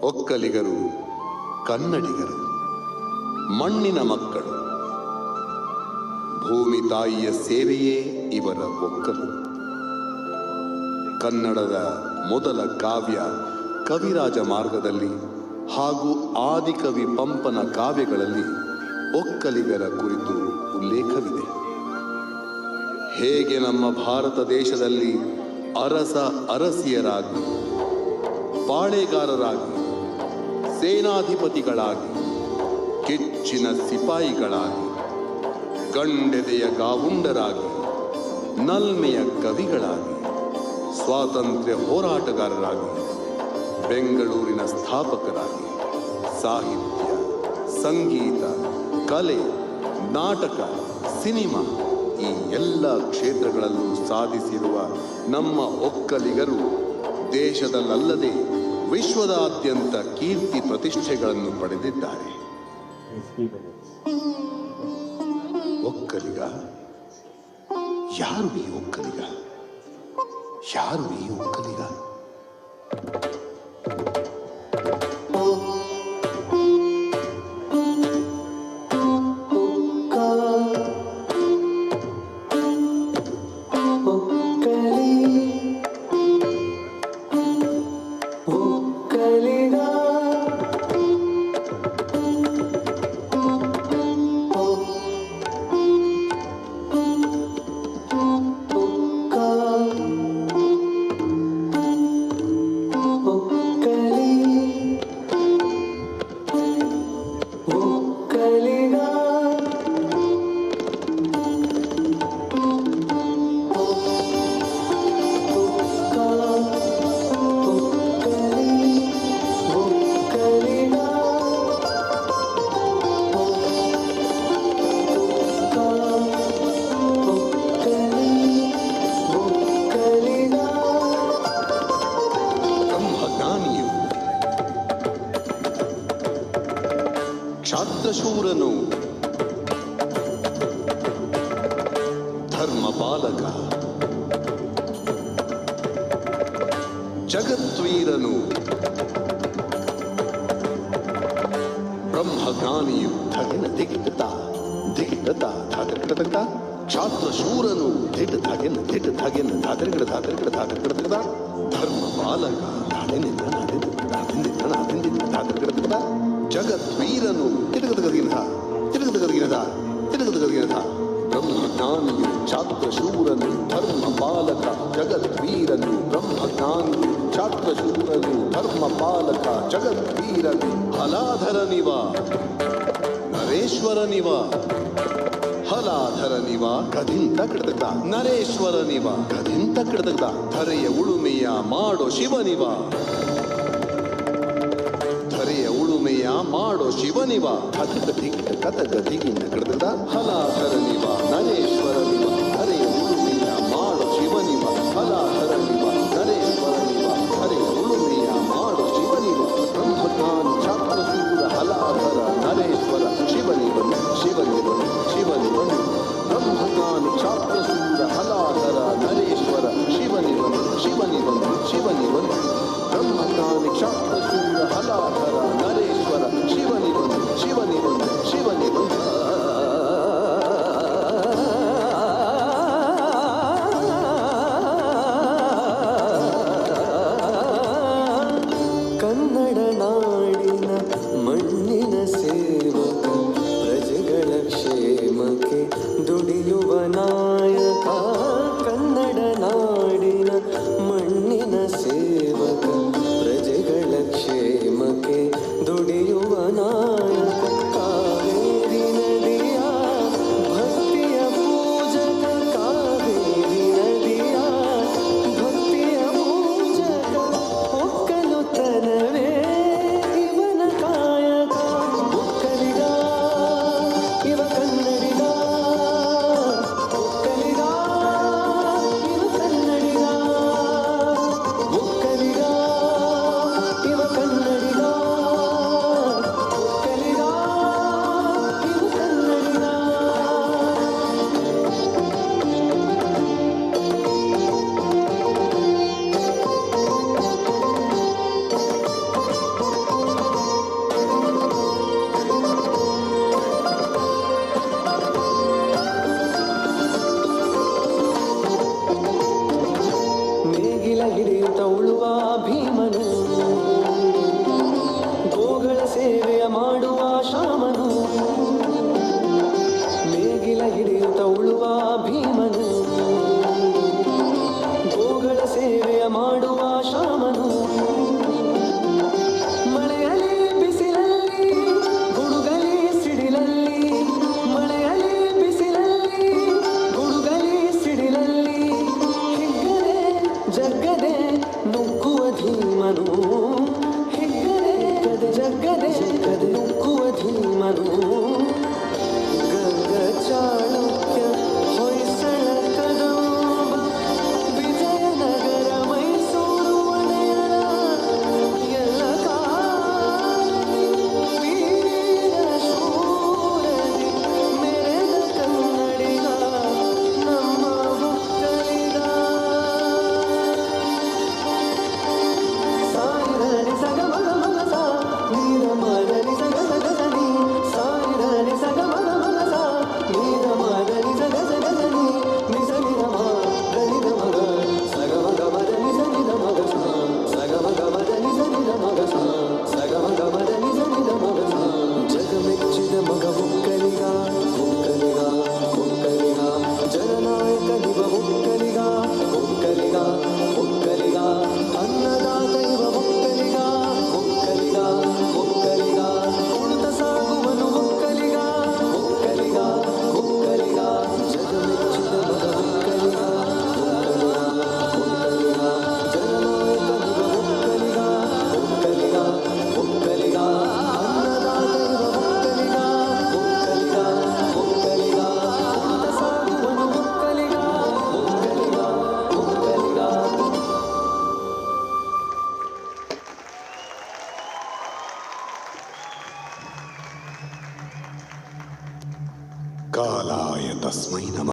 ಒಕ್ಕಲಿಗರು ಕನ್ನಡಿಗರು, ಮಣ್ಣಿನ ಮಕ್ಕಳು. ಭೂಮಿ ತಾಯಿಯ ಸೇವೆಯೇ ಇವರ ಒಕ್ಕಲು. ಕನ್ನಡದ ಮೊದಲ ಕಾವ್ಯ ಕವಿರಾಜ ಮಾರ್ಗದಲ್ಲಿ ಹಾಗೂ ಆದಿಕವಿ ಪಂಪನ ಕಾವ್ಯಗಳಲ್ಲಿ ಒಕ್ಕಲಿಗರ ಕುರಿತು ಉಲ್ಲೇಖವಿದೆ. ಹೇಗೆ ನಮ್ಮ ಭಾರತ ದೇಶದಲ್ಲಿ ಅರಸ ಅರಸಿಯರಾಗಿ, ಪಾಳೆಗಾರರಾಗಿ, ಸೇನಾಧಿಪತಿಗಳಾಗಿ, ಕೆಚ್ಚಿನ ಸಿಪಾಯಿಗಳಾಗಿ, ಗಂಡೆದೆಯ ಗಾವುಂಡರಾಗಿ, ನಲ್ಮೆಯ ಕವಿಗಳಾಗಿ, ಸ್ವಾತಂತ್ರ್ಯ ಹೋರಾಟಗಾರರಾಗಿ, ಬೆಂಗಳೂರಿನ ಸ್ಥಾಪಕರಾಗಿ, ಸಾಹಿತ್ಯ, ಸಂಗೀತ, ಕಲೆ, ನಾಟಕ, ಸಿನಿಮಾ ಈ ಎಲ್ಲ ಕ್ಷೇತ್ರಗಳಲ್ಲೂ ಸಾಧಿಸಿರುವ ನಮ್ಮ ಒಕ್ಕಲಿಗರು ದೇಶದಲ್ಲದೆ ವಿಶ್ವದಾದ್ಯಂತ ಕೀರ್ತಿ ಪ್ರತಿಷ್ಠೆಗಳನ್ನು ಪಡೆದಿದ್ದಾರೆ. ಒಕ್ಕಲಿಗ ಯಾರು? ಈ ಒಕ್ಕಲಿಗ ಯಾರು? ಈ ಒಕ್ಕಲಿಗ ಕ್ಷಾತ್ರಶೂರನು, ಧರ್ಮಪಾಲಕ, ಜಗದ್ವೀರನು, ಬ್ರಹ್ಮಜ್ಞಾನಿಯು, ಧಿಗಿಟ ಕ್ಷಾತ್ರಶೂರನು ಧರ್ಮಪಾಲಕ, ಜಗದ್ವೀರನು, ಬ್ರಹ್ಮಜ್ಞಾನಿಯು, ಛಾತ್ರಶೂರನು, ಧರ್ಮಪಾಲಕ, ಜಗದ್ವೀರನು, ಬ್ರಹ್ಮಜ್ಞಾನಿಯು, ಛಾತ್ರಶೂರನು, ಧರ್ಮಪಾಲಕ, ಜಗದ್ವೀರನು, ಹಲಾಧರನಿವ, ನರೇಶ್ವರನಿವ, ಹಲಾಧರನಿವ, ಗದಿಂತ ಕಿಡತಕ್ಕ, ನರೇಶ್ವರನಿವ, ಗದಿಂತ ಕಿಡತಕ್ಕ, ಧರೆಯ ಉಳುಮೆಯ ಮಾಡೋ ಶಿವನಿವ, ಉಳುಮೆಯ ಮಾಡೋ ಶಿವನಿವ, ಕತಗದಿಗಿಂದ ಕಡದ ಹಲಾಧರನಿವ, ನರೇಶ್ವರನಿವ, ಧರೆಯ ಉಳುಮೆಯ ಮಾಡೋ ಶಿವನಿವ, ಹಲಾಧರನಿವ, ನರೇಶ್ವರನಿವ, ಧರೆಯ ಉಳುಮೆಯ ಮಾಡೋ ಶಿವನಿವ, ಬ್ರಹ್ಮಜ್ಞಾನಿ, ಛಾತ್ರಶೂರ, ಹಲಾಧರ, ನರೇಶ್ವರ, ಶಿವನಿವನು, ಶಿವನಿವನು, ಶಿವನಿವನು, ಬ್ರಹ್ಮಜ್ಞಾನಿ, ಛಾತ್ರಶೂರ, ಹಲಾಧರ, ನರೇಶ್ವರ, ಶಿವನಿವನು, ಶಿವನಿವನು, ಶಿವನಿವನು, ಬ್ರಹ್ಮಜ್ಞಾನಿ, ಕ್ಷಾತ್ರಶೂರ, ಹಲಾಧರ, ನರೇಶ್ವರ, ಶಿವನಿವನು, ಶಿವನಿವನು, ಶಿವನಿವನು. ಕನ್ನಡ ನಾಡಿನ ಮಣ್ಣಿನ ಸೇವಕ, ಪ್ರಜೆಗಳ ಕ್ಷೇಮಕ್ಕೆ ದುಡಿಯುವ ನಾಯಕ. ಕನ್ನಡ ನಾಡಿನ ಮಣ್ಣಿನ ಸೇವಕ, ಪ್ರಜೆಗಳ ಕ್ಷೇಮಕ್ಕೆ ನೇಗಿಲ ಹಿಡಿಯುತ್ತ ಉಳುವ ಭೀಮನು, ಗೋಗಳ ಸೇವೆಯ ಮಾಡುವ ಶ್ಯಾಮನು. ನೇಗಿಲ ಹಿಡಿಯುತ್ತ ಉಳುವ ಭೀಮನು, ಗೋಗಳ ಸೇವೆಯ ಮಾಡುವ ಶ್ಯಾಮನು. ಮಳೆಯಲಿ ಬಿಸಿಲಲ್ಲಿ ಗುಡುಗಲಿ ಸಿಡಿಲಲ್ಲಿ, ಮಳೆಯಲಿ ಬಿಸಿಲಲ್ಲಿ ಗುಡುಗಲಿ ಸಿಡಿಲಲ್ಲಿ, ಹಿಗ್ಗದೆ ಜಗ್ಗದೆ ನುಗ್ಗುವ ಧೀಮನು. ಹಿಗ್ಗದೆ ಜಗ್ಗದೆ ನುಗ್ಗುವ ಧೀಮನು. ಗಂಗ ಚಾಳುಕ್ಯ ಹೊಯ್ಸಳ ಕದಂಬ ವಿಜಯನಗರ ಮೈಸೂರು ಒಡೆಯರ ಎಲ್ಲ ಕಾಲದಿ ವೀರ ಶೂರದಿ ಮೆರೆದ ಕನ್ನಡಿಗ ನಮ್ಮ ಒಕ್ಕಲಿಗ. ಸಾಯಿರನಿ ಸಗ ಮಗ ಮಗ ಸಾ ನೀರ ಮದನಿ ಸಗ ಸಗ ಸನಿ, ಸಾಯಿರನಿ ಸಗ ಮಗ ಮಗ ಸಾ ನೀರ ಮದನಿ ಸಗ ಸಗ ಸನಿ, ನಿಸ ನಿರ ಮ ಗಣಿದ ಮಗ ಸಗ ಮಗ ಮದನಿ ಸನಿದ ಮಗ ಸಾ, ಸಗ ಮಗ ಮದನಿ ಸನಿದ ಮಗ ಸಾ, ಸಗ ಮಗ ಮದನಿ ಸನಿದ ಮಗ ಸಾ. ಜಗ ಮೆಚ್ಚಿದ ಮಗ ಒಕ್ಕಲಿಗ ಒಕ್ಕಲಿಗ ಒಕ್ಕಲಿಗ, ಜನನಾಯಕ ದಿವ ಒಕ್ಕಲಿಗ ಒಕ್ಕಲಿಗ ಒಕ್ಕಲಿಗ, ಅನ್ನದಾತ ಇವ ಒಕ್ಕಲಿಗ ಒಕ್ಕಲಿಗ ಒಕ್ಕಲಿಗ, ಉಳುತ್ತ ಸಾಗುವನು ಒಕ್ಕಲಿಗ ಒಕ್ಕಲಿಗ ಒಕ್ಕಲಿಗ. ಜಗ ಮೆಚ್ಚಿದ ಮಗ ಒಕ್ಕಲಿಗ ಒಕ್ಕಲಿಗ ಒಕ್ಕಲಿಗ, ಜನನಾಯಕ ದಿವ ಒಕ್ಕಲಿಗ ಒಕ್ಕಲಿಗ ಒಕ್ಕಲಿಗ, ಅನ್ನದಾತ ಇವ ಒಕ್ಕಲಿಗ ಒಕ್ಕಲಿಗ ಒಕ್ಕಲಿಗ, ಉಳುತ್ತ ಸಾಗುವನು ಒಕ್ಕಲಿಗ ಒಕ್ಕಲಿಗ ಒಕ್ಕಲಿಗ. ಕಾಲಾಯ ತಸ್ಮೈ ನಮಃ.